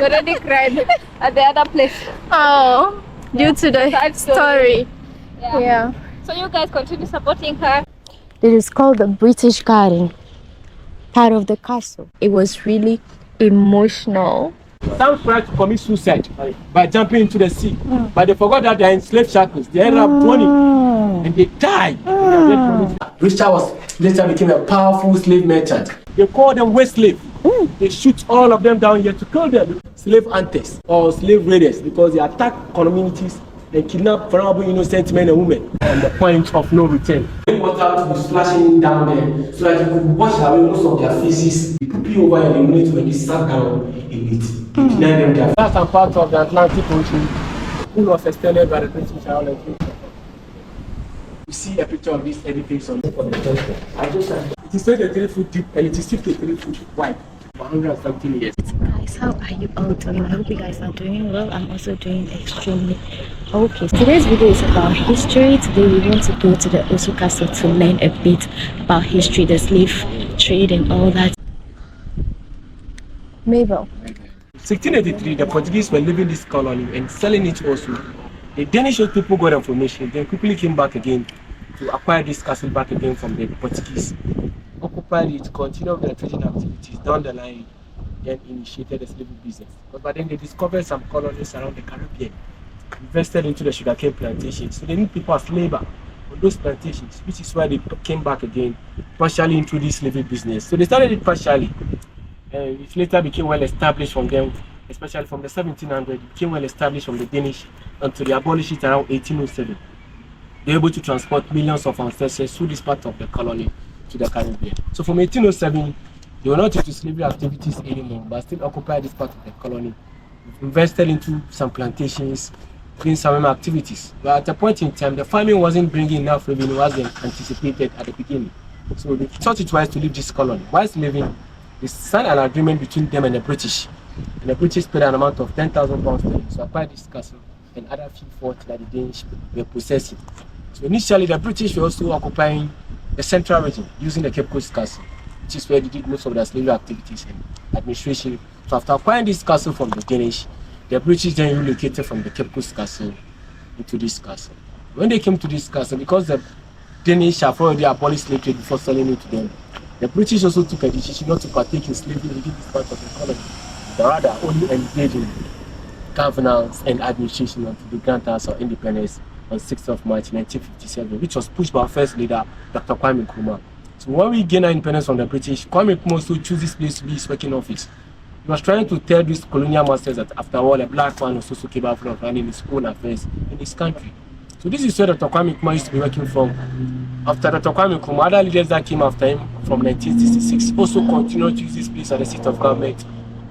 already cried at the other place. Oh, due to the story. Yeah. So you guys continue supporting her. It is called the British Garden, part of the castle. It was really emotional. Some tried to commit suicide by jumping into the sea, but they forgot that they are in slave shackles. They ended up drowning and they died. Richard later became a powerful slave merchant. They call them waste slaves. They shoot all of them down here to kill them. Slave hunters or slave raiders, because they attack communities and kidnap vulnerable innocent men and women on the point of no return. Water was splashing down there so that you could wash away most of their feces. They put you over and eliminate when they sat down in it. That's some part of the Atlantic Ocean, who was extended by the British Islands. You see a picture of this edifice on the temple. It is 23 feet deep and it is 53 feet wide for 117 years. Guys, how are you all doing? I hope you guys are doing well. I'm also doing extremely okay. Today's video is about history. Today we want to go to the Osu Castle to learn a bit about history, the slave trade and all that. Mabel. 1683, the Portuguese were leaving this colony and selling it also. The Danish people got information, then quickly came back again to acquire this castle back again from the Portuguese. Occupied it, continued their trading activities down the line, then initiated the slavery business. But then they discovered some colonies around the Caribbean, invested into the sugarcane plantations. So they need people as labor on those plantations, which is why they came back again, partially into this slavery business. So they started it partially. It later became well established from them, especially from the 1700s. It became well established from the Danish until they abolished it around 1807. They were able to transport millions of ancestors through this part of the colony to the Caribbean. So from 1807, they were not into slavery activities anymore, but still occupied this part of the colony, invested into some plantations, doing some activities. But at a point in time, the farming wasn't bringing enough revenue as they anticipated at the beginning. So they thought it wise to leave this colony. Whilst leaving, they signed an agreement between them and the British. And the British paid an amount of 10,000 pounds to acquire this castle and other few forts that the Danes were possessing. So initially, the British were also occupying the central region using the Cape Coast Castle, which is where they did most of their slavery activities and administration. So after acquiring this castle from the Danish, the British then relocated from the Cape Coast Castle into this castle. When they came to this castle, because the Danish have already abolished slave trade before selling it to them, the British also took a decision not to partake in slavery within this part of the colony, but rather only engage in governance and administration until they grant us our independence on 6th of March 1957, which was pushed by our first leader, Dr. Kwame Nkrumah. So when we gained our independence from the British, Kwame Nkrumah also chose this place to be his working office. He was trying to tell these colonial masters that after all, a black man was also capable of running his own affairs in his country. So this is where Dr. Kwame Nkrumah used to be working from. After Dr. Kwame Nkrumah, other leaders that came after him from 1966 also continued to use this place as the seat of government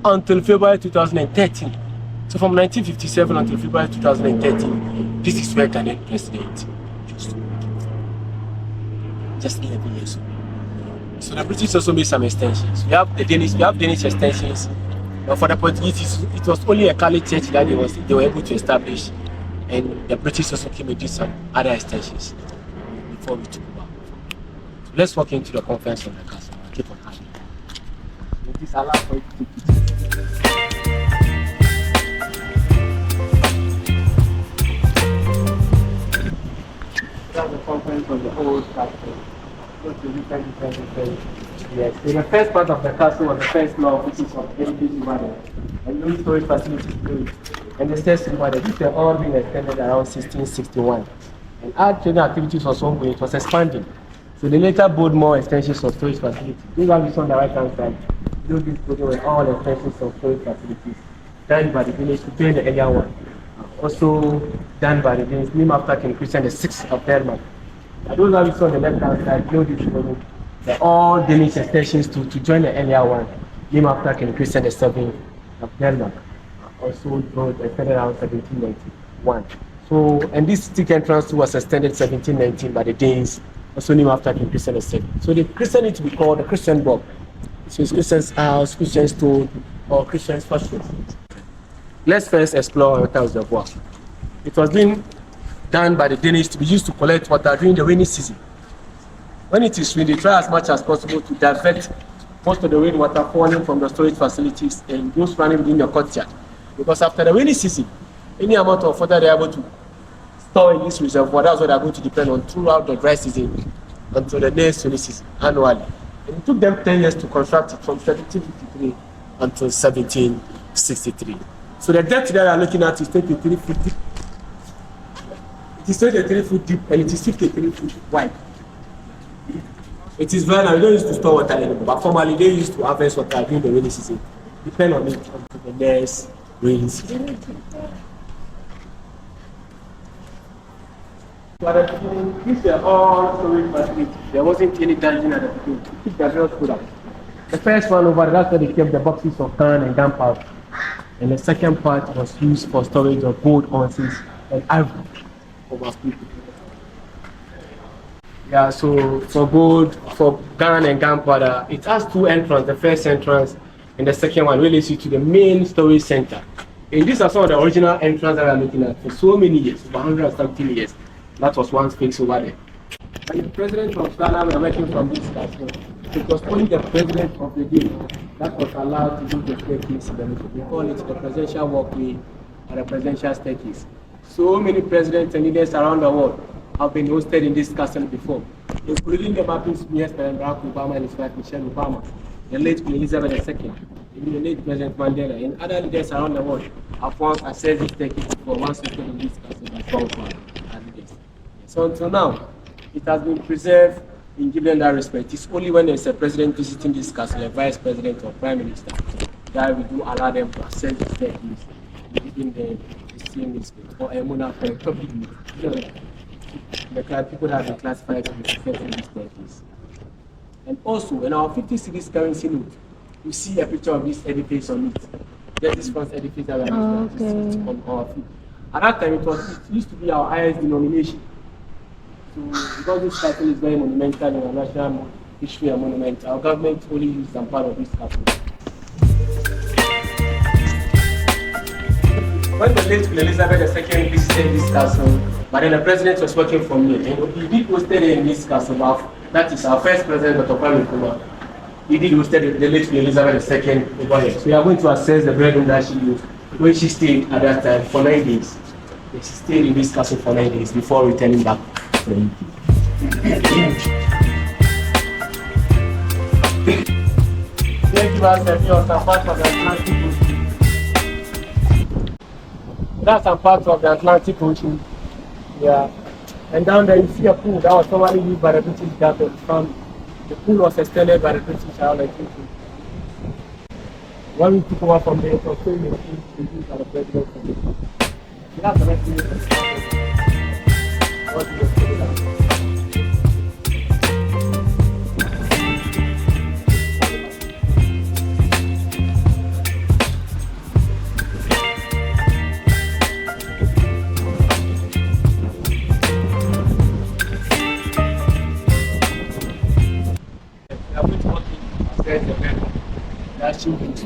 until February 2013. So from 1957 until February 2013, this is where Ghanaian president used to work. Just 11 years ago. So the British also made some extensions. We have Danish extensions, but for the Portuguese, it was only a Catholic church that they were able to establish, and the British also came and did some other extensions before we took over. So let's walk into the conference of the castle and keep on having it. This allows for you to take pictures. That's the conference of the old castle. Yes, so the first part of the castle was the first floor, which is of heritage Ibadan, and no storage facilities built. And the stairs to Ibadan, these were all being extended around 1661. And our trading activities was ongoing, it was expanding. So they later built more extensions of storage facilities. These are on the right hand side. These buildings were all extensions of storage facilities done by the village to join the earlier one. Also done by the Danes, named after King Christian VI of Denmark. Those are we saw on the left hand side, below this building, they're all Danish extensions to join the earlier one, named after King Christian VII of Denmark. Also extended around 1791. So, and this stick entrance was extended 1719 by the Danes, also named after King Christian VII. So the Christian need to be called the Christian Bob. So it's Christian's house, Christian's stone, or Christian's fashion. Let's first explore Water Reservoir. It was being done by the Danish to be used to collect water during the rainy season. When it is rain, they try as much as possible to divert most of the rainwater falling from the storage facilities and goes running within the courtyard. Because after the rainy season, any amount of water they're able to store in this reservoir, that's what they're going to depend on throughout the dry season until the next rainy season annually. And it took them 10 years to construct it from 1753 until 1763. So the depth that they are looking at is 23 feet deep. It is 23 feet deep and it is 53 feet wide. It is very now, we don't use to store water anymore, but formerly they used to harvest water during the rainy season. Depend on it until the next rainy season. But these were all storage facilities. There wasn't any dungeon at the beginning to keep the girls put up. The first one over there, that's where they kept the boxes of gun and gunpowder. And the second part was used for storage of gold ounces and ivory for our people. Yeah, so for gold, for gun and gunpowder, it has two entrances. The first entrance and the second one really leads you to the main storage center. And these are some of the original entrances that we are looking at for so many years, for 117 years. That was one space over there. And the president of Ghana were working from this castle. It was only the president of the day that was allowed to do the staircase. We call it the presidential walkway or the presidential staircase. So many presidents and leaders around the world have been hosted in this castle before, including the mappings President Barack Obama and his wife Michelle Obama, the late Queen Elizabeth II, even the late President Mandela, and other leaders around the world have once accessed this staircase before once hosted in this castle by powerful leaders. So until now, it has been preserved and given that respect. It's only when there's a president visiting this castle, a vice president or prime minister, that we do allow them to access the staircase, giving them the same respect, or a monarch or a public meeting. The people that have been classified to be in this staircase. And also, in our 50 cities currency note, you see a picture of this edifice on it. There's this first edifice that we are looking on our feet. At that time, it used to be our highest denomination. So, because this castle is very monumental in our national history and monument, our government only used some part of this castle. When the late Queen Elizabeth II visited this castle, but then the president was working from here, and he did hosted in this castle. That is our first president, Dr. Kwame Nkrumah. He did hosted the late Queen Elizabeth II over here. So we are going to assess the bedroom that she used when she stayed at that time for 9 days. She stayed in this castle for 9 days before returning back to the UK. Here give us a view of some parts of the Atlantic Ocean. That's some parts of the Atlantic Ocean. Yeah. And down there you see a pool that was formerly used by the British government. The pool was extended by the British around 1950. When we took over from there, it was still in the pool used by the president. That's the next thing. What do you say that?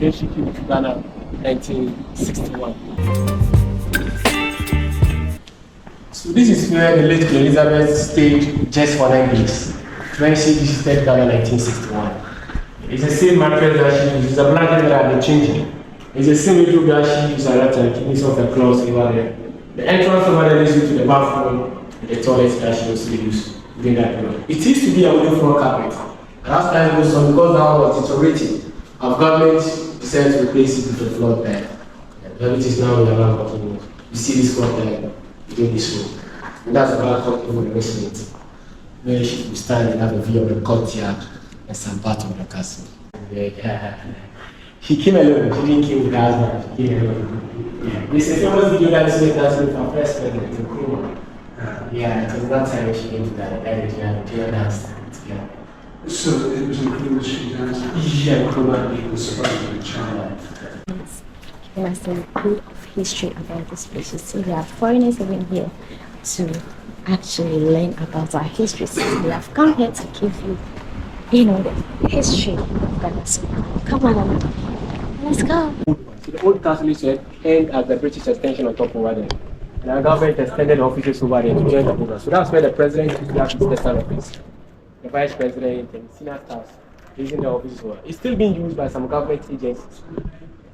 Shoching to Ghana, 1961. So this is where the late Queen Elizabeth stayed just for 9 days when she visited Ghana, 1961. It's the same mattress that she used. It's a blanket that I've been changing. It's the same window that she used at that time, keeping some of the clothes over there. The entrance over there leads you to the bathroom and the toilet that she also used during that period. It used to be a wooden floor carpet. And as time goes on, because now was deteriorating, our government decided to replace it with a floor tile. Which is now in the round bottom. You see this floor tile within this room. And that's the balcony of the resident, where we stand and have a view of the courtyard and some part of the castle. She came alone, she didn't came with her husband, she came alone. Yeah. There's a famous video that is with our first president, Nkrumah. Yeah, it was that time when she came to that area, they danced together. So it was included she danced? Yeah, Nkrumah was supposed to be China. There is a bit of history about this place. You see, there are foreigners even here to actually learn about our history. So we have come here to give you, the history of Ghana. So come on, let's go. So the old castle is end at the British extension on top over there. And our government extended offices over there to join the border. So that's where the president used to have his personal office. The vice president and senior staff using the office. It's still being used by some government agencies.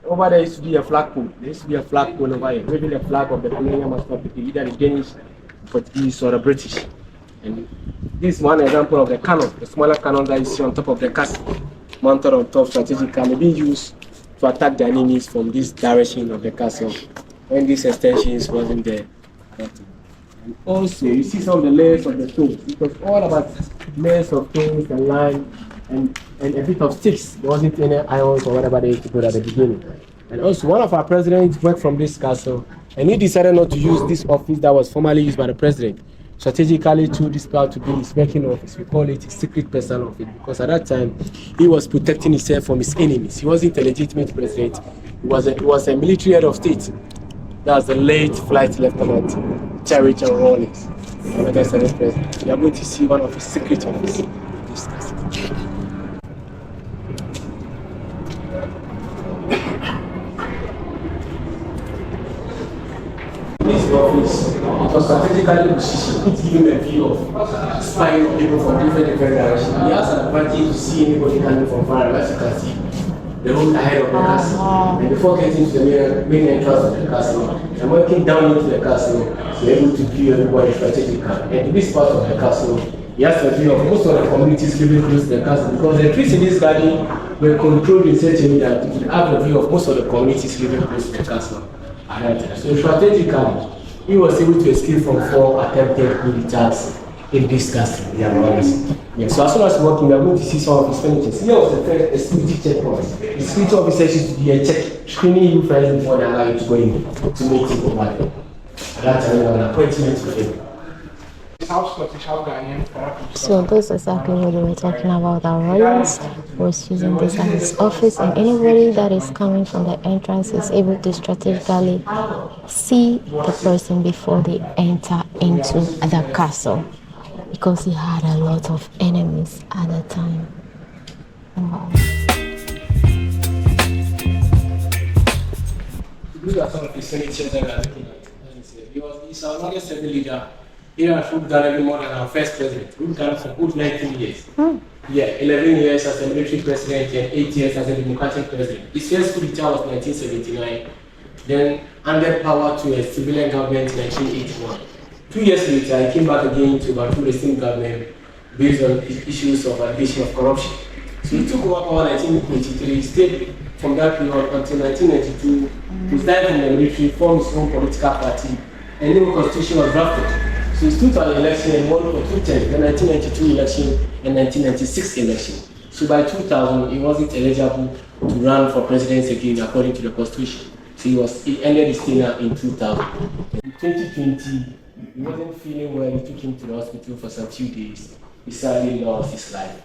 Over there used to be a flagpole. There used to be a flagpole over here, waving the flag of the colonial master people, either the Danish, Portuguese, or the British. And this is one example of the cannon, the smaller cannon that you see on top of the castle, mounted on top strategically, being used to attack the enemies from this direction of the castle when these extensions wasn't there. And also, you see some of the layers of the stones. It was all about layers of stones and lime and a bit of sticks. There wasn't any irons or whatever they used to put at the beginning. And also, one of our presidents worked from this castle, and he decided not to use this office that was formerly used by the president. Strategically, to this part to be his working office. We call it his secret personal office because at that time he was protecting himself from his enemies. He wasn't a legitimate president. He was a military head of state. That was the late Flight Lieutenant Jerry John Rawlings, the Senate president. You are going to see one of his secret offices. This office, it was strategically positioned to give him a view of spying people from different directions. He has an advantage to see anybody coming from far, as you can see. The road ahead of the castle. And before getting to the main entrance of the castle, and working down into the castle, you're able to view everybody strategically. And in this part of the castle, he has a view of most of the communities living close to the castle because the trees in this garden were controlled in such a way that you could have a view of most of the communities living close to the castle. So strategically, he was able to escape from 4 attempted coup attacks in this castle. Yeah, so as soon as we walk in, we are going to see some of his furnitures. Here was the first security checkpoint. The security officers used to be a check, screening you first before they allow you to go in to make it over there. At that time, we had an appointment with him. So this is exactly what we were talking about. Our Royals was using this as his office, and anybody that is coming from the entrance is able to strategically see the person before they enter into the castle, because he had a lot of enemies at the time. Wow. These are some of the furnitures that we are looking at. He's our longest serving leader. He has ruled Ghana more than our first president. Ruled Ghana for good 19 years. Yeah, 11 years as a military president and 8 years as a democratic president. His first coup d'etat was 1979. Then handed power to a civilian government in 1981. 2 years later, he came back again to overthrow the same government based on issues of allegation of corruption. So he took over power in 1983. He stayed from that period until 1992. He resigned from the military, formed his own political party, and a new constitution was drafted. So he stood for an election and won for 2 terms, the 1992 election and 1996 election. So by 2000, he wasn't eligible to run for presidency again according to the constitution. So he ended his tenure in 2000. In 2020, he wasn't feeling well. He took him to the hospital for some few days. He sadly lost his life.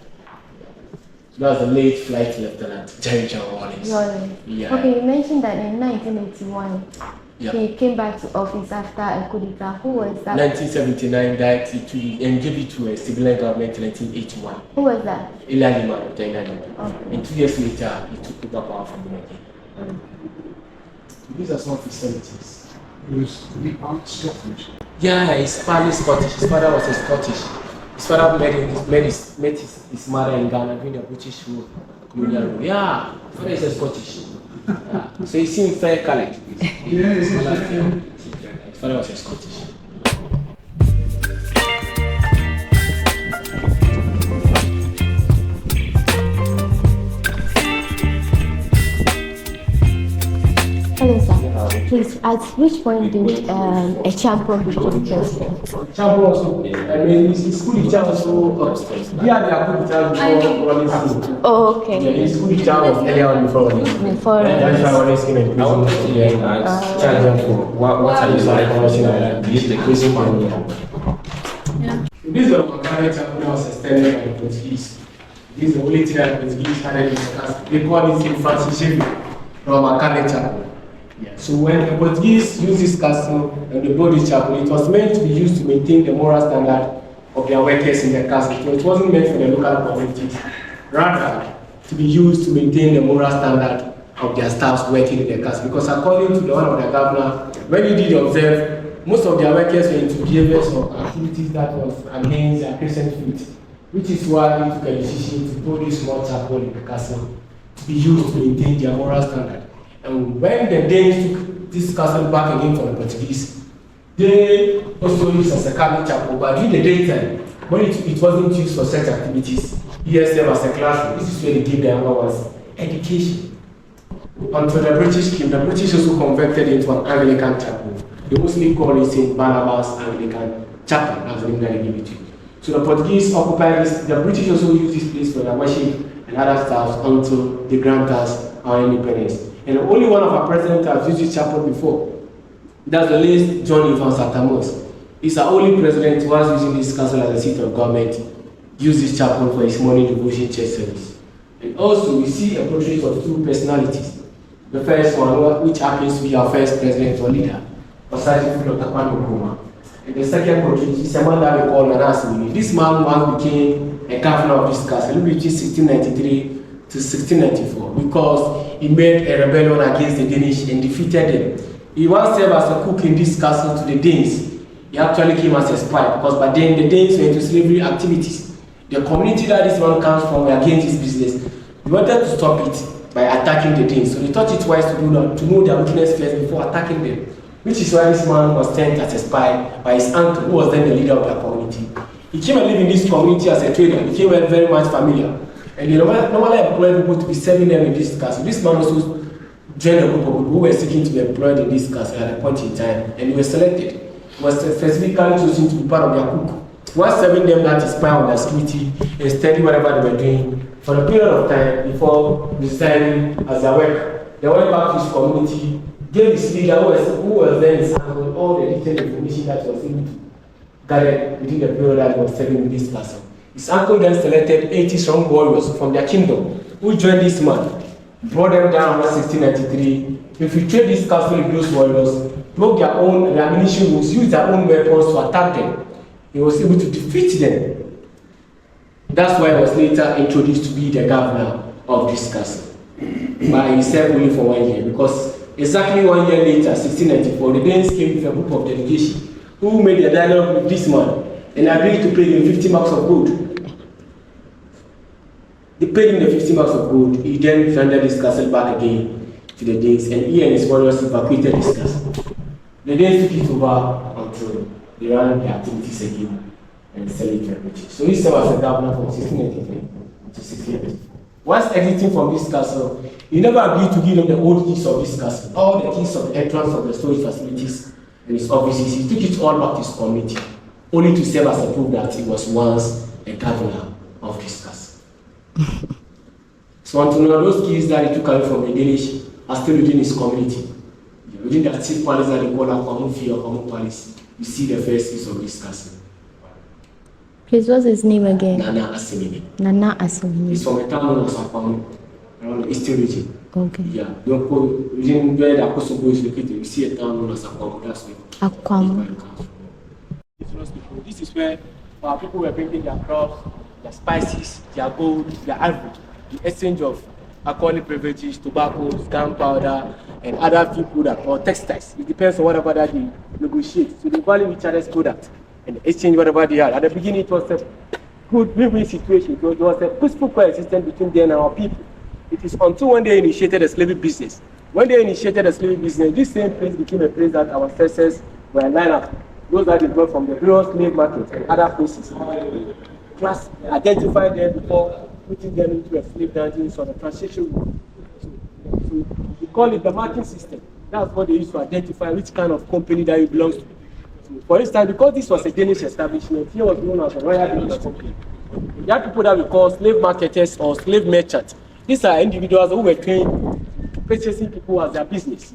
So that was the late Flight Lieutenant Jerry John Rawlings. Yeah. Okay, you mentioned that in 1981, yeah, he came back to office after a coup d'etat. Who was that? 1979, died and gave it to a civilian government in 1981. Who was that? Okay. And 2 years later, he took over power from him again. So these are some of his sentences. He was Scottish. Yeah, he's partly Scottish. His father was a Scottish. His father met his mother in Ghana during the British rule, colonial rule. Yeah, his father is a Scottish. Yeah. So he seemed fair colored. His father was a Scottish. Hello, sir. Please, at which point did a champion become president? Champion also, his school teacher also, they are good before Rawlings. Oh, okay. Yeah, his school teacher was earlier on before Rawlings. That's why Rawlings came in prison. Yeah, charge them for what are you like, use the prison money. Yeah. This is the Makane chapel that was extended by the Portuguese. This is the only thing that the Portuguese had in the castle. They call it St. Francis Xavier from Makane chapel. Yeah. So when the Portuguese used this castle and they built this chapel, it was meant to be used to maintain the moral standard of their workers in the castle. So it wasn't meant for the local communities, rather to be used to maintain the moral standard of their staffs working in the castle. Because according to the one of the governor, when you did observe, most of their workers were into behaviors or activities that was against their Christian faith. which is why he took a decision to build this small chapel in the castle to be used to maintain their moral standard. And when the Danes took this castle back again from the Portuguese, they also used as a Catholic chapel, but during the daytime, when it wasn't used for such activities, EXCELL as a classroom. This is where they give the younger ones education. Until the British came, the British also converted into an Anglican chapel. They mostly call it St. Barnabas Anglican Chapel, that's the name that they give it to. So the Portuguese occupied this, the British also used this place for their worship and other stuff until they granted us our independence. And only one of our presidents has used this chapel before. That's the late John Evans Atamos. He's our only president who was using this castle as a seat of government, used this chapel for his morning devotion church service. And also we see a portrait of two personalities. The first one, which happens to be our first president or leader, Osagyefo Dr. Kwame Nkrumah. And the second portrait is a man that we call Nana Assimini. This man once became a governor of this castle between 1693 to 1694 because he made a rebellion against the Danish and defeated them. He once served as a cook in this castle to the Danes. He actually came as a spy because by then the Danes were into slavery activities. The community that this man comes from were against his business. He wanted to stop it by attacking the Danes. So they thought it wise to do that, to know their weakness first before attacking them. Which is why this man was sent as a spy by his uncle, who was then the leader of the community. He came and lived in this community as a trader. He became very much familiar. And they normally employed people to be serving them in this castle. This man also joined a group of people who were seeking to be employed in this castle at a point in time, and he was selected. He was specifically chosen to be part of their cook. While serving them that is spy on their security and study whatever they were doing for a period of time before resigning as their worker. They went back to his community, gave his leader who was then his uncle all the detailed information that was gathered within the period that he was serving in this castle. His uncle then selected 80 strong warriors from their kingdom who joined this man, brought them down in 1693, infiltrated this castle with those warriors, broke their own ammunition rooms, used their own weapons to attack them. He was able to defeat them. That's why he was later introduced to be the governor of this castle. But he served only for 1 year because exactly 1 year later, 1694, the Danes came with a group of delegation who made a dialogue with this man and agreed to pay him 50 marks of gold. They paid him the 50 marks of gold. He then surrendered this castle back again to the Danes, and he and his warriors evacuated this castle. The Danes took it over until they ran their activities again and selling it to the British. So he served as a governor from 1693 to 1694. Once exiting from this castle, he never agreed to give them the old keys of this castle, all the keys of the entrance of the storage facilities and his offices. He took it all back to his community, only to serve as a proof that he was once a governor of this castle. So until now, those keys that he took away from the Danish are still within his community. Within that same palace that they call Akwamufi or Kwamu Palace, you see the first keys of this castle. Please, what's his name again? Nana Assimini. Nana Assimini. He's from a town known as Akwamu, around the eastern region. Okay. Yeah, within where the Akosogo is located, you see a town known as Akwamu. That's where Akwamu. This is where our people were bringing their crops, their spices, their gold, their ivory, the exchange of alcoholic beverages, tobacco, gunpowder, and other few products or textiles. It depends on whatever that they negotiate. So they value each other's product and exchange whatever they had. At the beginning, it was a good win-win situation. It was a peaceful coexistence between them and our people. It is until when they initiated the slavery business. When they initiated the slavery business, this same place became a place that our ancestors were lined up. Those that they brought from the various slave markets and other places. Class identified them before putting them into a slave dungeon or the transition room. So we call it the marking system. That's what they use to identify which kind of company that it belongs to. So for instance, because this was a Danish establishment, here was known as the Royal Danish Company. There are people that we call slave marketers or slave merchants. These are individuals who were trained purchasing people as their business.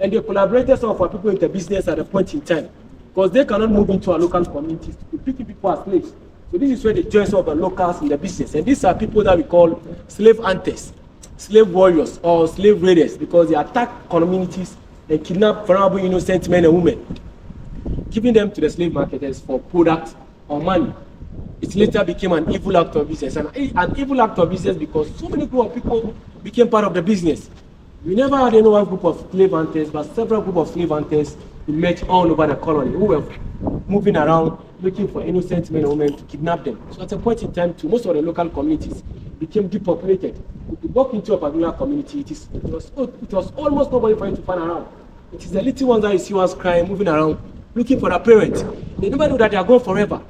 And they collaborated some of our people in the business at a point in time. Because they cannot move into our local communities to pick people as slaves. So this is where they join some of the locals in the business. And these are people that we call slave hunters, slave warriors, or slave raiders, because they attack communities and kidnap vulnerable innocent men and women, giving them to the slave marketers for product or money. It later became an evil act of business. And an evil act of business because so many group of people became part of the business. We never had any one group of slave hunters, but several groups of slave hunters emerged all over the colony who were moving around looking for innocent men and women to kidnap them. So at a point in time, most of the local communities became depopulated. If you walk into a particular community, it was almost nobody for you to find around. It is the little ones that you see ones crying, moving around, looking for their parents. They never knew that they are gone forever.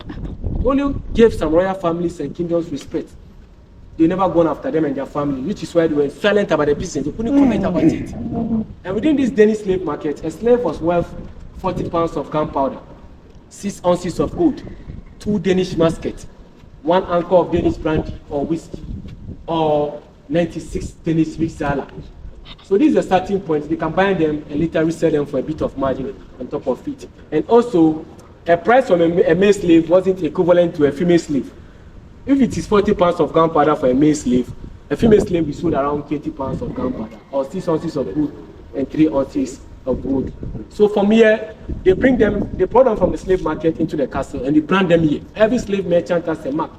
They only gave some royal families and kingdoms respect. They never gone after them and their family, which is why they were silent about the business. They couldn't comment about it. And within this Danish slave market, a slave was worth 40 pounds of gunpowder, 6 ounces of gold, 2 Danish muskets, 1 anchor of Danish brandy or whiskey, or 96 Danish Riksdaler. So this is a starting point. They can buy them and later resell them for a bit of margin on top of it. And also, a price from a male slave wasn't equivalent to a female slave. If it is 40 pounds of gunpowder for a male slave, a female slave will sold around 20 pounds of gunpowder, or 6 ounces of gold and 3 ounces of gold. So from here, they brought them from the slave market into the castle and they brand them here. Every slave merchant has a mark.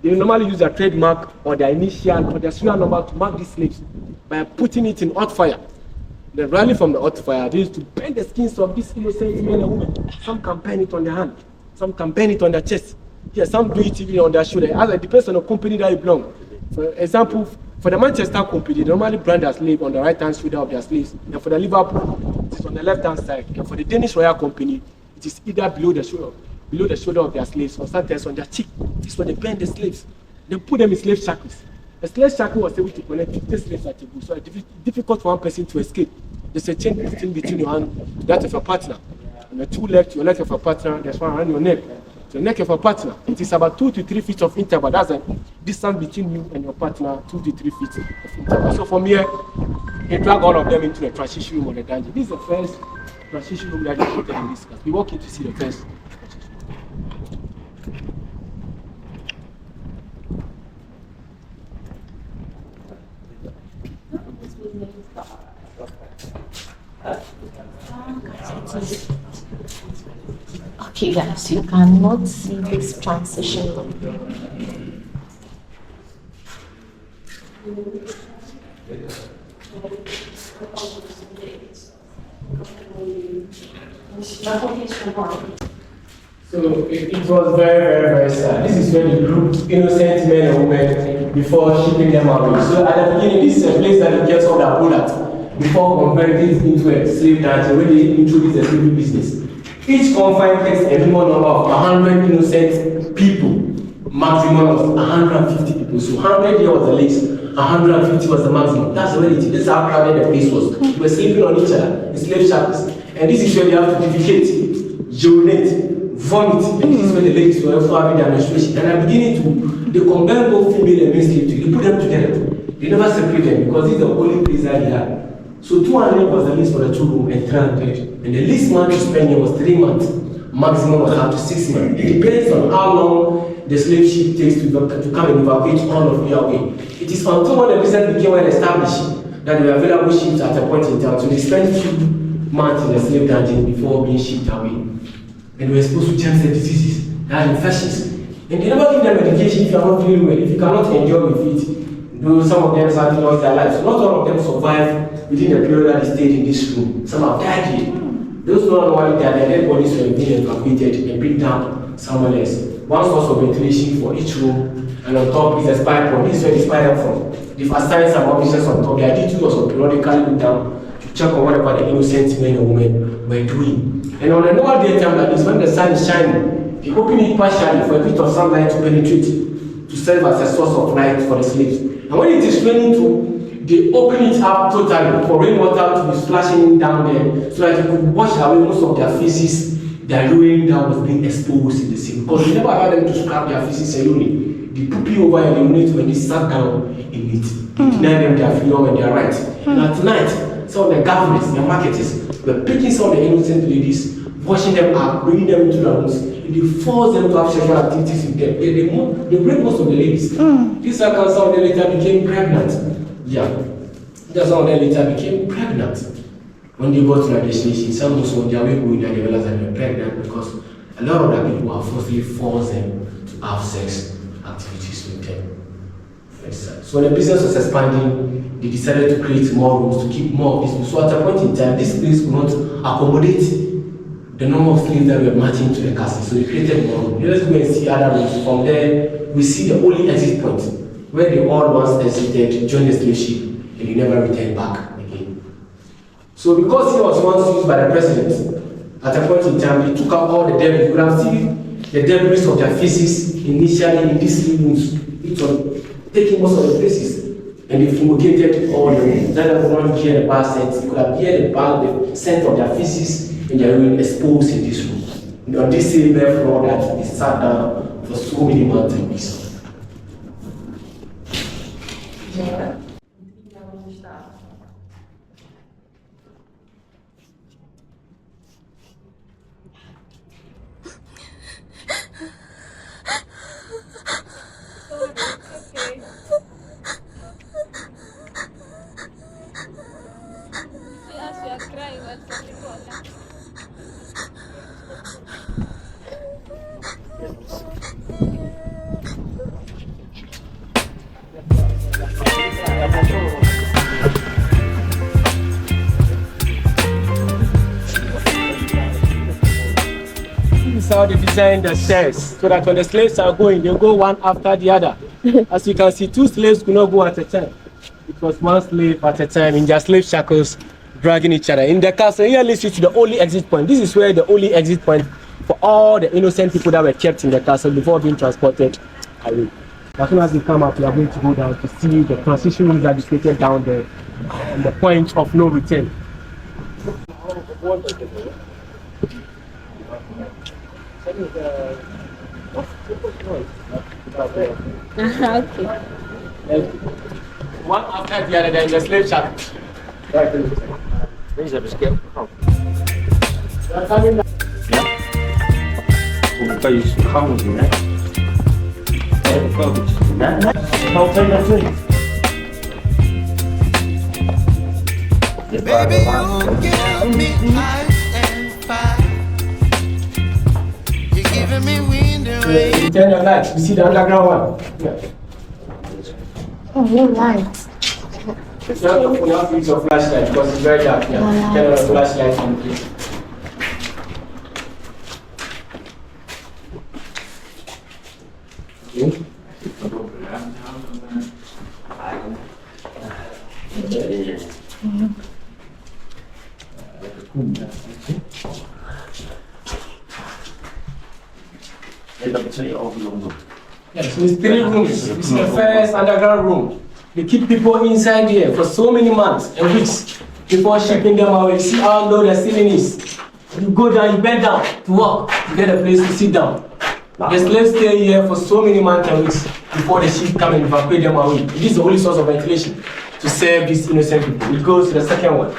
They normally use their trademark or their initial or their serial number to mark these slaves by putting it in hot fire. Then rally from the hot fire, they used to burn the skins of these innocent men and women. Some can burn it on their hand, some can burn it on their chest. Yes, some do it even on their shoulder. It depends on the company that you belong. For example, for the Manchester company, they normally brand their slave on the right-hand shoulder of their slaves. And for the Liverpool, it is on the left-hand side. And for the Danish royal company, it is either below the shoulder of their slaves, or sometimes on their cheek. This is when they burn the slaves. They put them in slave shackles. A slave shackle was able to connect 50 slaves at a go, so it's difficult for one person to escape. There's a chain between your hand, that of your partner. And the two legs, your leg of your partner, there's one around your neck. So the neck of your partner, it is about 2 to 3 feet of interval. That's the distance between you and your partner, 2 to 3 feet of interval. So from here, they drag all of them into the transition room of the dungeon. This is the first transition room that they put in this class. We walk in to see the first. Okay guys, you cannot see this transition room. So it was very sad. This is where they grouped innocent men and women before shipping them away. So at the beginning, this is a place that they kept all their products before converting it into a slave dungeon when they introduced the slavery business. Each confined takes a minimum number of 100 innocent people, maximum of 150 people. So 100 here was the least, 150 was the maximum. That's the reality. This is how crowded the place was. We were sleeping on each other in slave shackles. And this is where they have to defecate, urinate, vomit. And this is where the ladies were also having their menstruation. And I'm beginning to, they combine both female and male slaves. They put them together. They never separate them because this is the only place that they had. So 200 was the least for the 2 room and 300. And the least month to spend here was 3 months. Maximum was up to 6 months. It depends on how long the slave ship takes to come and evacuate all of you away. It is until when the business became well established that there were available ships at a point in time. So they spent 2 months in the slave dungeon before being shipped away. And they were supposed to change the diseases, that had infections. And they never give them medication if you are not feeling well, if you cannot enjoy with it. Though some of them sadly lost their lives. Not all of them survived within the period that they stayed in this room. Some have died here. Those who are normally their dead bodies were being evacuated and bring down somewhere else. One source of ventilation for each room, and on top is a spy port. This is where they spy them from. They've assigned some officers on top. Their duty was to periodically look down to check on whatever the innocent men and women were doing. And on a normal daytime like this, when the sun is shining, they open it partially for a bit of sunlight to penetrate, to serve as a source of light for the slaves. And when it is raining too, they open it up totally for rainwater to be splashing down there so that they could wash away most of their feces, their urine that was being exposed in the sea. Because they never allowed them to scrap their feces and urine. They poop you over and urinate when they sat down in it. They deny them their freedom and their rights. And at night, some of the governments, their marketers, were picking some of the innocent ladies, washing them up, bringing them into the rooms, and they force them to have sexual activities with them. They rape most of the ladies. This circle, some of them later became pregnant. Yeah, that's how they later became pregnant. When they got to their destination, some also on their way going and they realized that they were pregnant because a lot of the people have forcefully forced them to have sex activities with them. So when the business was expanding, they decided to create more rooms to keep more of these people. So at a point in time, this place could not accommodate the number of slaves that were marching to the castle. So we created one room. Let's go and see other rooms. From there, we see the only exit point where they all once exited, joined the slave ship, and they never returned back again. So because he was once used by the president, at a point in time, they took out all the debris. You can see the debris of their faces initially in these rooms. It was taking most of the places. And they fumigated all the rooms. That was not hear the bad scent. You could have heard the scent of their faces and their urine exposed in this room. And on this same floor that they sat down for so many months and weeks. How they design the stairs so that when the slaves are going, they go one after the other. As you can see, two slaves could not go at a time. It was one slave at a time in their slave shackles, dragging each other. In the castle, here leads you to the only exit point. This is where the only exit point for all the innocent people that were kept in the castle before being transported away. As soon as they come up, we are going to go down to see the transition rooms that is created down there and the point of no return. Okay. One after the other, then the slave shack. These are the scale. They are coming down. Bukan Yusuf kamu je, eh? Kau tahu nak tu? Baby, you give me ice and fire. You're giving me wind and rain. You turn your lights, you see the underground one. Yeah. Oh, no lights. You have to use your flashlight because it's very dark here. Yeah. Turn on the flashlight and please. Yes, so it's 3 rooms. This is the first underground room. They keep people inside here for so many months and weeks before shipping them away. You see how low the ceiling is. You go down, you bend down to walk, to get a place to sit down. The slaves stay here for so many months and weeks before the ship come and evacuate them away. This is the only source of ventilation to serve these innocent people. It goes to the second one,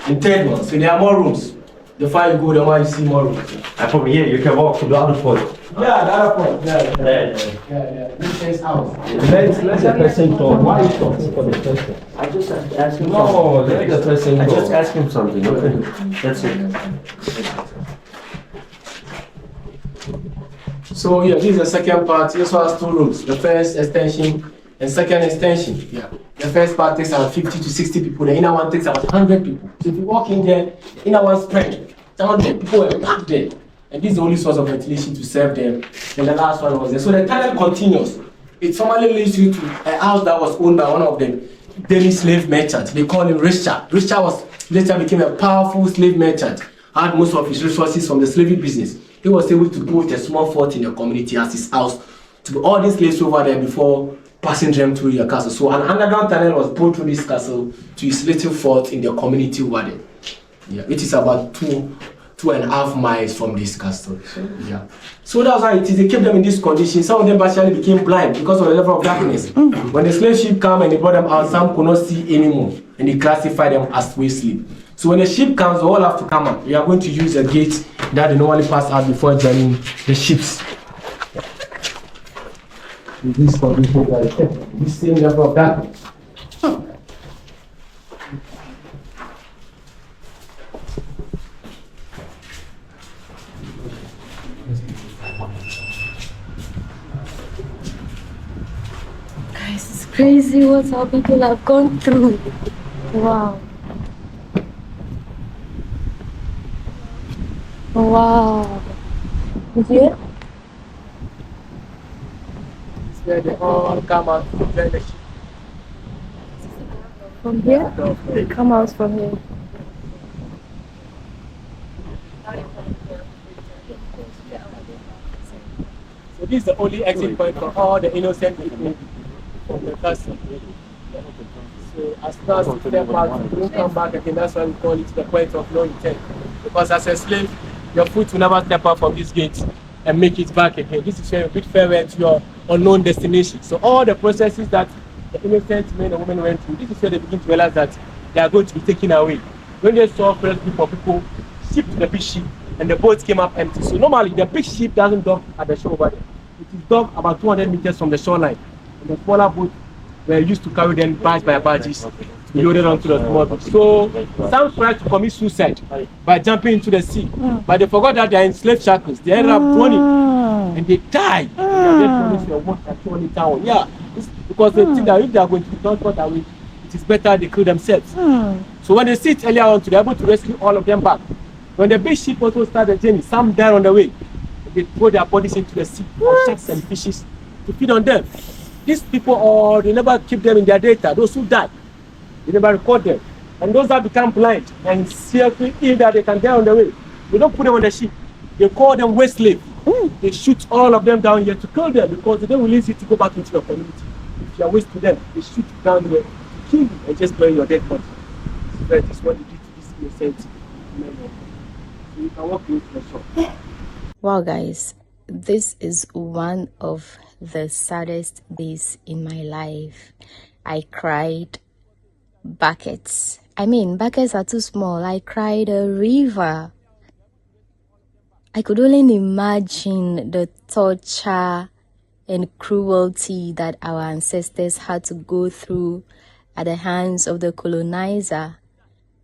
the third one. So there are more rooms. The farther you go, the more you see more rooms. And from here, you can walk to the other point. Yeah, the other point. Yeah. This is house. Let the person talk. Why are you talking for the person? I just asked him something. No, let the person talk. I just asked him something, okay? That's it. So yeah, this is the second part. This one has 2 rooms. The first extension and second extension. Yeah. The first part takes about 50 to 60 people. The inner one takes about 100 people. So if you walk in there, the inner one spread. 100 people were packed there. And this is the only source of ventilation to serve them. And the last one was there. So the tunnel continues. It formally leads you to a house that was owned by one of the Danish slave merchants. They call him Richard. Richard was later became a powerful slave merchant. Had most of his resources from the slavery business. He was able to build a small fort in the community as his house to put all these slaves over there before passing them through the castle. So an underground tunnel was built through this castle to his little fort in the community over there. Yeah, it is about 2.5 miles from this castle. Yeah. So that's why it is. They kept them in this condition. Some of them actually became blind because of the level of darkness. When the slave ship came and they brought them out, some could not see anymore, and they classified them as way sleep. So when the ship comes, they all have to come out. We are going to use a gate that they normally pass out before joining the ships. In this condition, they are kept in this same level of darkness. Guys, it's crazy what our people have gone through. Wow. Wow. Yeah. It's where they all come out to join the ship. From here? They come out from here. So this is the only exit point for all the innocent people from the castle. So as soon as you step out, you don't come back again. That's why we call it the point of no return. Because as a slave, your foot will never step out from this gate and make it back again. This is where you bid farewell to your unknown destination. So all the processes that the innocent men and women went through, this is where they begin to realize that they are going to be taken away. When they saw first group of people shipped to the big ship and the boat came up empty. So normally the big ship doesn't dock at the shore over there. It is docked about 200 meters from the shoreline. And the smaller boat were used to carry them barge by barges to be loaded onto the small boat. So some tried to commit suicide by jumping into the sea, but they forgot that they are in slave shackles. They ended up drowning and they died. They are actually town. Yeah, it's because they think that if they are going to be transported away, it is better they kill themselves. So when they see it earlier on, they are able to rescue all of them back. When the big ship also started the journey, some died on the way. They throw their bodies into the sea, sharks and fishes to feed on them. These people, or they never keep them in their data. Those who die, they never record them. And those that become blind and seriously ill that they can die on the way, they don't put them on the ship. They call them waste slaves. They shoot all of them down here to kill them because they don't release you to go back into your community. If you are waste to them, they shoot you down here to kill you and just bury your dead body. That is what they did to this innocent men. So you can walk into the shop. Wow, guys, this is one of the saddest days in my life. I cried buckets. I mean, buckets are too small. I cried a river. I could only imagine the torture and cruelty that our ancestors had to go through at the hands of the colonizer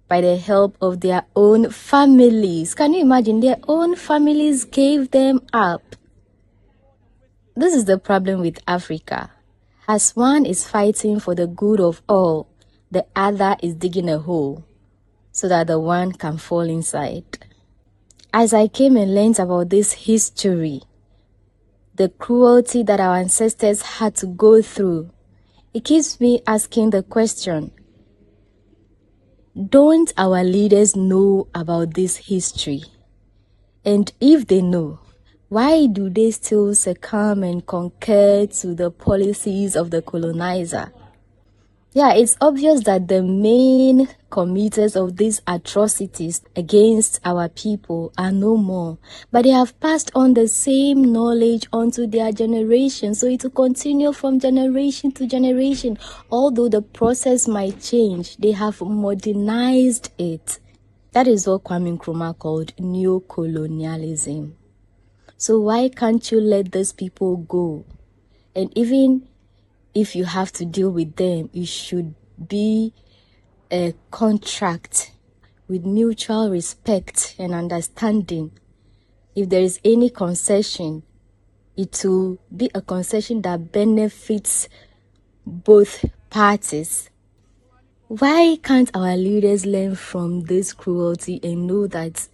by the help of their own families. Can you imagine? Their own families gave them up. This is the problem with Africa. As one is fighting for the good of all, the other is digging a hole so that the one can fall inside. As I came and learned about this history, the cruelty that our ancestors had to go through, it keeps me asking the question, don't our leaders know about this history? And if they know, why do they still succumb and concur to the policies of the colonizer? Yeah, it's obvious that the main committers of these atrocities against our people are no more, but they have passed on the same knowledge onto their generation, so it will continue from generation to generation. Although the process might change, they have modernized it. That is what Kwame Nkrumah called neo-colonialism. So why can't you let those people go? And even if you have to deal with them, it should be a contract with mutual respect and understanding. If there is any concession, it will be a concession that benefits both parties. Why can't our leaders learn from this cruelty and know that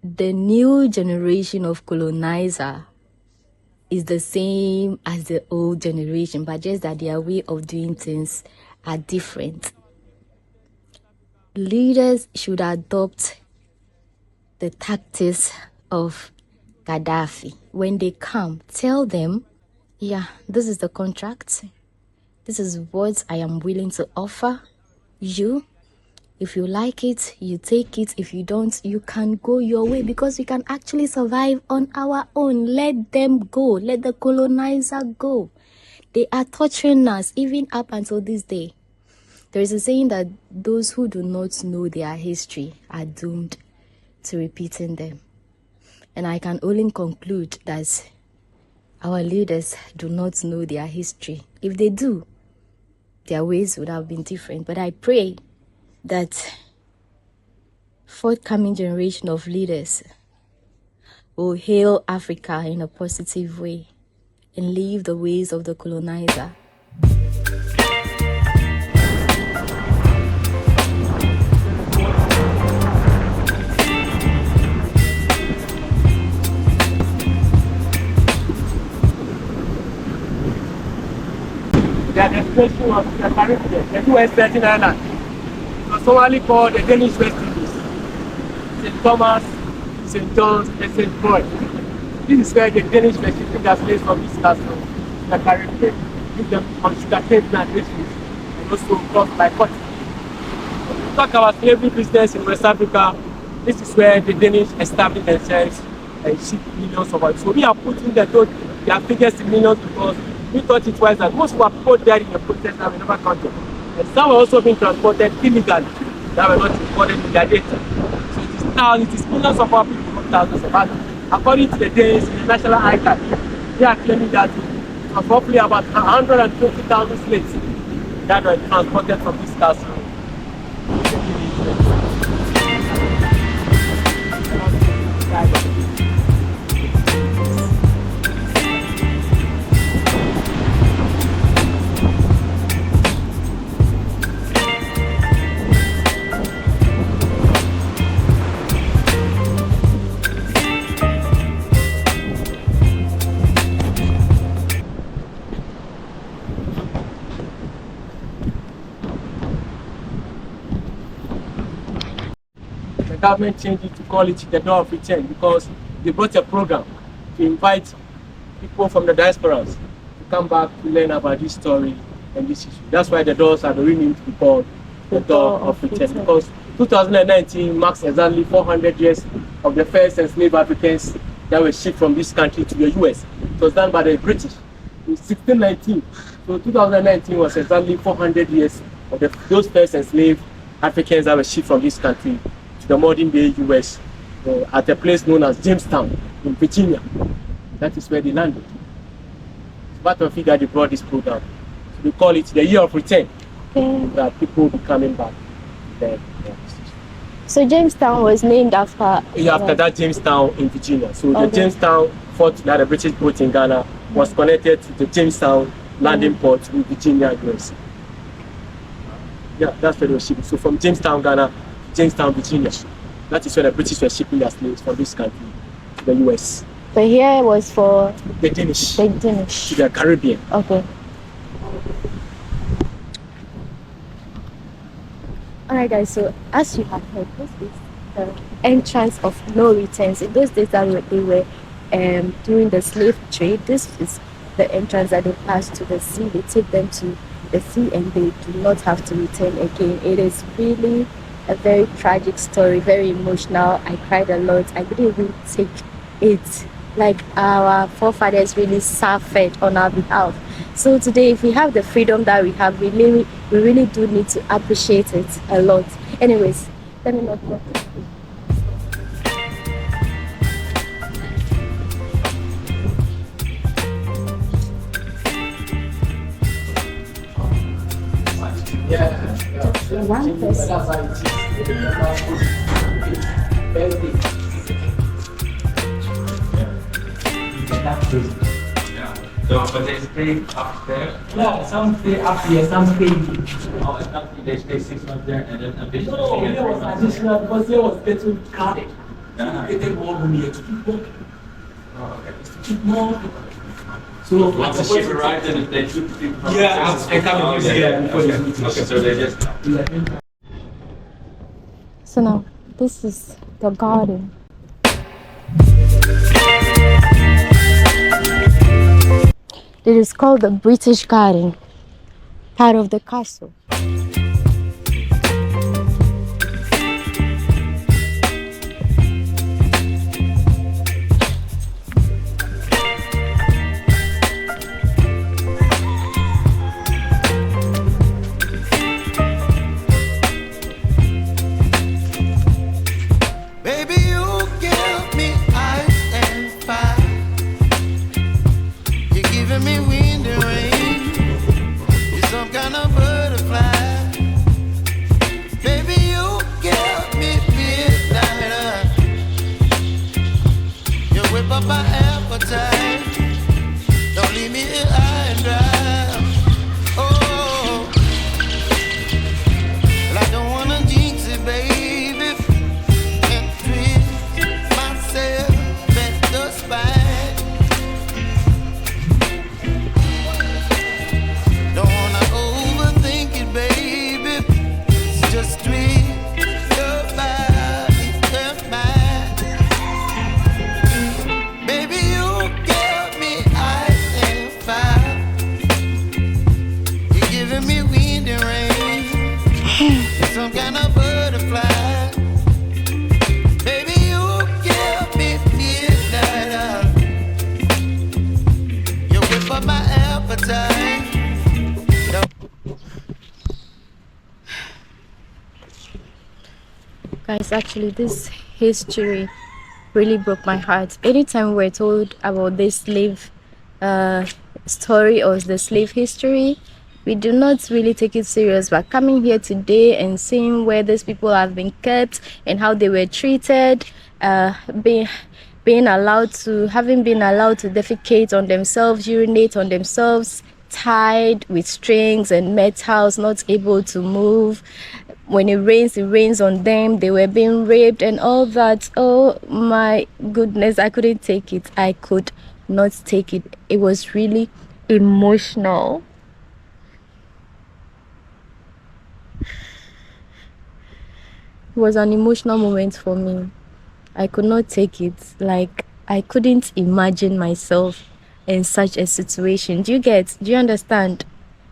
the new generation of colonizer is the same as the old generation, but just that their way of doing things are different? Leaders should adopt the tactics of Gaddafi. When they come, tell them, yeah, this is the contract. This is what I am willing to offer you. If you like it, you take it. If you don't, you can go your way, because we can actually survive on our own. Let them go. Let the colonizer go. They are torturing us even up until this day. There is a saying that those who do not know their history are doomed to repeating them. And I can only conclude that our leaders do not know their history. If they do, their ways would have been different. But I pray that forthcoming generation of leaders will hail Africa in a positive way and leave the ways of the colonizer. invasion of the Caribbean, the US Virgin Islands. It was formerly called the Danish West Indies. St. Thomas, St. John's, and St. Croix. This is where the Danish were shipping their slaves from this castle to the Caribbean, give them on sugarcane plantations, and also crossed by cotton. When we talk about slavery business in West Africa, this is where the Danish established themselves and shipped millions of us. So we are putting their figures in millions because we thought it was that most of our people died in the process that we never counted. And some were also being transported illegally that were not recorded in their data. So it is millions of our people, not thousands of others. According to the Danes in the National Archive, they are claiming that it was roughly about 120,000 slaves that were transported from this castle. The government changed it to call it the Door of Return because they brought a program to invite people from the diasporas to come back to learn about this story and this issue. That's why the doors are renamed to be called the Door of Return, because 2019 marks exactly 400 years of the first enslaved Africans that were shipped from this country to the US. It was done by the British in 1619. So 2019 was exactly 400 years of those first enslaved Africans that were shipped from this country to the modern day US at a place known as Jamestown in Virginia. That is where they landed. It's part of it that they brought this program. So we call it the Year of Return. Okay. That people will be coming back. So Jamestown was named after... Yeah, after that Jamestown in Virginia. So the Jamestown fort that the British built in Ghana was connected to the Jamestown landing port in Virginia, US. Yeah, that's where they were shipping. So from Jamestown, Ghana, Jamestown, Virginia. That is where the British were shipping their slaves from this country to the US. So here was for The Danish. the Danish. To the Caribbean. Okay. Alright guys, so as you have heard, this is the entrance of no returns. In those days that they were doing the slave trade, this is the entrance that they pass to the sea. They take them to the sea and they do not have to return again. It is really a very tragic story, very emotional. I cried a lot. I couldn't even take it. Like our forefathers really suffered on our behalf. So today, if we have the freedom that we have, we really do need to appreciate it a lot. Anyways, let me not talk. One person. So, but they stay up there? Yeah, some stay up here, some stay here. Oh, it's not, they stay 6 months there and then additional. No, there was additional because there was getting crowded. Yeah. Getting more room here to keep more. Oh, okay. To keep more people. So Once the ship arrived, then they took people from yeah, I come here before okay. the meeting. Okay, so they just... So now, this is the garden. It is called the British Garden, part of the castle. Baby, you give me ice and fire. You're giving me wind and rain. You're some kind of butterfly. guys, actually this history really broke my heart. Anytime we're told about this slave story or the slave history, we do not really take it serious. But coming here today and seeing where these people have been kept and how they were treated, having been allowed to defecate on themselves, urinate on themselves, tied with strings and metals, not able to move. When it rains on them. They were being raped and all that. Oh my goodness, I couldn't take it. I could not take it. It was really emotional. It was an emotional moment for me. I could not take it. Like, I couldn't imagine myself in such a situation. Do you understand?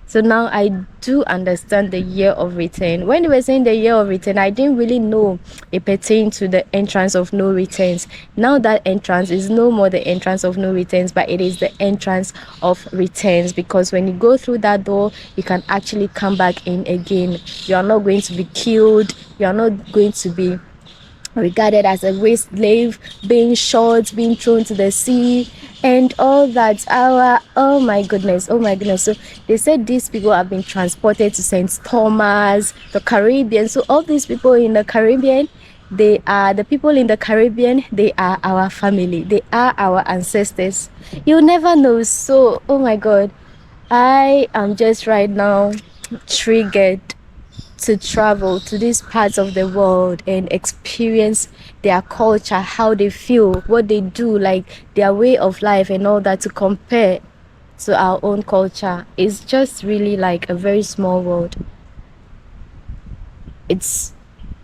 So now I do understand the year of return. When they were saying the year of return, I didn't really know it pertained to the entrance of no returns. Now that entrance is no more the entrance of no returns, but it is the entrance of returns, because when you go through that door, you can actually come back in again. You are not going to be killed. You are not going to be regarded as a waste slave, being shot, being thrown to the sea, and all that. Oh my goodness. So they said these people have been transported to St. Thomas, the Caribbean. So all these people in the Caribbean, they are the people in the Caribbean. They are our family. They are our ancestors. You'll never know. So, oh my God, I am just right now triggered to travel to these parts of the world and experience their culture, how they feel, what they do, like their way of life and all that, to compare to our own culture. It's just really like a very small world. It's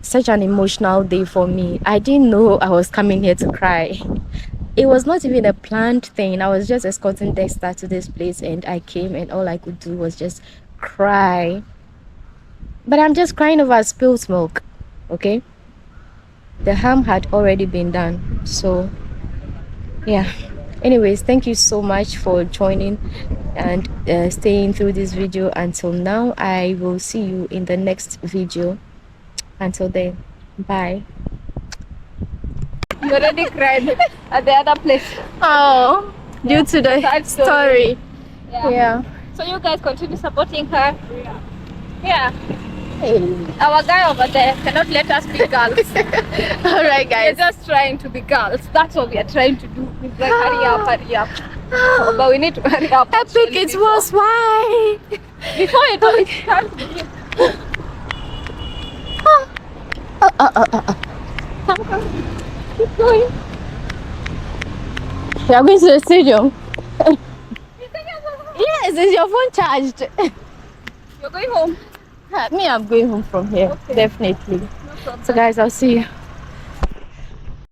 such an emotional day for me. I didn't know I was coming here to cry. It was not even a planned thing. I was just escorting Dexter to this place and I came and all I could do was just cry. But I'm just crying over spilled milk, okay? The harm had already been done. So, yeah. Anyways, thank you so much for joining and staying through this video until now. I will see you in the next video. Until then, bye. You already cried at the other place. Oh, due to the Sad story. Yeah. So you guys continue supporting her. Yeah. Hey. Our guy over there cannot let us be girls. All right, We're guys. just trying to be girls. That's what we are trying to do. We're like, hurry up. Oh, but we need to hurry up. Epic, it was why. Before it starts. Keep going. We are going to the stadium. Yes, is your phone charged? You're going home. Me, I'm going home from here. Okay. Definitely. No problem. So guys, I'll see you.